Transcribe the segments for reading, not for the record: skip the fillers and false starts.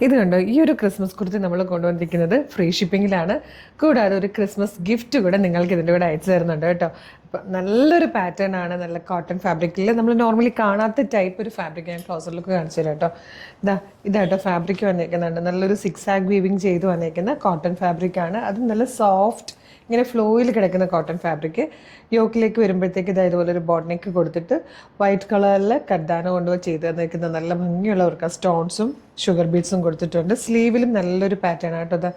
ഇത് കണ്ടോ, ഈ ഒരു ക്രിസ്മസ് കുർത്തി നമ്മൾ കൊണ്ടുവന്നിരിക്കുന്നത് ഫ്രീ ഷിപ്പിങ്ങിലാണ്. കൂടാതെ ഒരു ക്രിസ്മസ് ഗിഫ്റ്റ് കൂടെ നിങ്ങൾക്ക് ഇതിൻ്റെ കൂടെ അയച്ചു തരുന്നുണ്ട് കേട്ടോ. അപ്പം നല്ലൊരു പാറ്റേൺ ആണ്, നല്ല കോട്ടൺ ഫാബ്രിക്കിൽ നമ്മൾ നോർമലി കാണാത്ത ടൈപ്പ് ഒരു ഫാബ്രിക് ഞാൻ ക്ലോസറിലൊക്കെ കാണിച്ചു തരാം കേട്ടോ. ഇതാട്ടോ ഫാബ്രിക് വന്നേക്കുന്നുണ്ട്, നല്ലൊരു സിക്സ് ആഗ് വീവിങ് ചെയ്ത് വന്നേക്കുന്ന കോട്ടൺ ഫാബ്രിക് ആണ്. അത് നല്ല സോഫ്റ്റ് ഇങ്ങനെ ഫ്ലോയിൽ കിടക്കുന്ന കോട്ടൺ ഫാബ്രിക്. യോക്കിലേക്ക് വരുമ്പോഴത്തേക്ക് ഇതുപോലെ ഒരു ബോട്ട് നെക്ക് കൊടുത്തിട്ട് വൈറ്റ് കളറിൽ കർദാന കൊണ്ടുപോയി ചെയ്ത് തന്നിരിക്കുന്ന നല്ല ഭംഗിയുള്ള വർക്ക്, സ്റ്റോൺസും ഷുഗർ ബീഡ്സും കൊടുത്തിട്ടുണ്ട്. സ്ലീവിലും നല്ലൊരു പാറ്റേൺ ആട്ടോ. അത്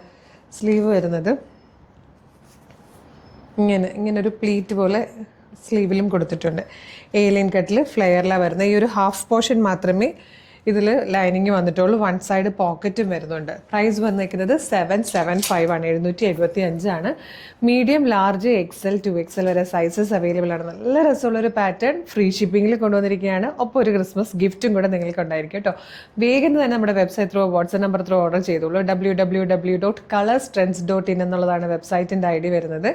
സ്ലീവ് വരുന്നത് ഇങ്ങനൊരു പ്ലീറ്റ് പോലെ സ്ലീവിലും കൊടുത്തിട്ടുണ്ട്. ഏലിയൻ കട്ടിൽ ഫ്ലെയറിലാണ് വരുന്നത്. ഈ ഒരു ഹാഫ് പോർഷൻ മാത്രമേ ഇതിൽ ലൈനിങ് വന്നിട്ടുള്ളൂ. വൺ സൈഡ് പോക്കറ്റും വരുന്നുണ്ട്. പ്രൈസ് വന്നിരിക്കുന്നത് 775 ആണ്, 775 ആണ്. മീഡിയം, ലാർജ്, XL, 2XL വരെ സൈസസ് അവൈലബിൾ ആണ്. നല്ല രസമുള്ളൊരു പാറ്റേൺ ഫ്രീ ഷിപ്പിങ്ങിൽ കൊണ്ടുവന്നിരിക്കുകയാണ്. ഒപ്പം ഒരു ക്രിസ്മസ് ഗിഫ്റ്റും കൂടെ നിങ്ങൾക്ക് ഉണ്ടായിരിക്കും കേട്ടോ. വേഗം തന്നെ നമ്മുടെ website through, WhatsApp number through order ചെയ്തോളൂ. www.colorstrends.in എന്നുള്ളതാണ് വെബ്സൈറ്റിൻ്റെ ID വരുന്നത്.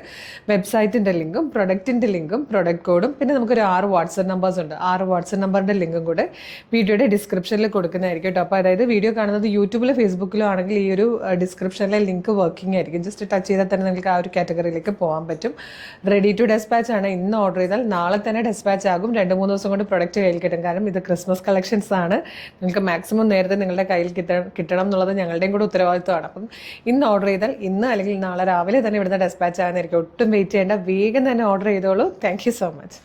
വെബ്സൈറ്റിൻ്റെ ലിങ്കും പ്രൊഡക്റ്റിൻ്റെ ലിങ്കും പ്രൊഡക്റ്റ് കോഡും പിന്നെ നമുക്കൊരു 6 വാട്സ്ആപ്പ് നമ്പേഴ്സ് ഉണ്ട്. 6 വാട്സ്ആപ്പ് നമ്പറിൻ്റെ ലിങ്കും കൂടെ വീഡിയോയുടെ ഡിസ്ക്രിപ്ഷനിൽ കൊടുക്കുന്നതായിരിക്കും കേട്ടോ. അപ്പോൾ അതായത് വീഡിയോ കാണുന്നത് യൂട്യൂബിലോ ഫേസ്ബുക്കിലോ ആണെങ്കിൽ ഈ ഒരു ഡിസ്ക്രിപ്ഷനിലെ ലിങ്ക് വർക്കിംഗ് ആയിരിക്കും. ജസ്റ്റ് ടച്ച് ചെയ്താൽ തന്നെ നിങ്ങൾക്ക് ആ ഒരു കാറ്റഗറിയിലേക്ക് പോകാൻ പറ്റും. റെഡി ടു ഡെസ്പാച്ച് ആണ്. ഇന്ന് ഓർഡർ ചെയ്താൽ നാളെ തന്നെ ഡെസ്പാച്ച് ആകും. 2-3 ദിവസം കൊണ്ട് പ്രൊഡക്റ്റ് കയ്യിൽ കിട്ടും. കാരണം ഇത് ക്രിസ്മസ് കളക്ഷൻസ് ആണ്. നിങ്ങൾക്ക് മാക്സിമം നേരത്തെ നിങ്ങളുടെ കയ്യിൽ കിട്ടണം എന്നുള്ളത് ഞങ്ങളുടെയും കൂടെ ഉത്തരവാദിത്വമാണ്. അപ്പം ഇന്ന് ഓർഡർ ചെയ്താൽ ഇന്ന് അല്ലെങ്കിൽ നാളെ രാവിലെ തന്നെ ഇവിടുന്ന് ഡെസ്പാച്ച് ആകുന്നതായിരിക്കും. ഒട്ടും വെയിറ്റ് ചെയ്യേണ്ട, വേഗം തന്നെ ഓർഡർ ചെയ്തോളൂ. Thank you so much.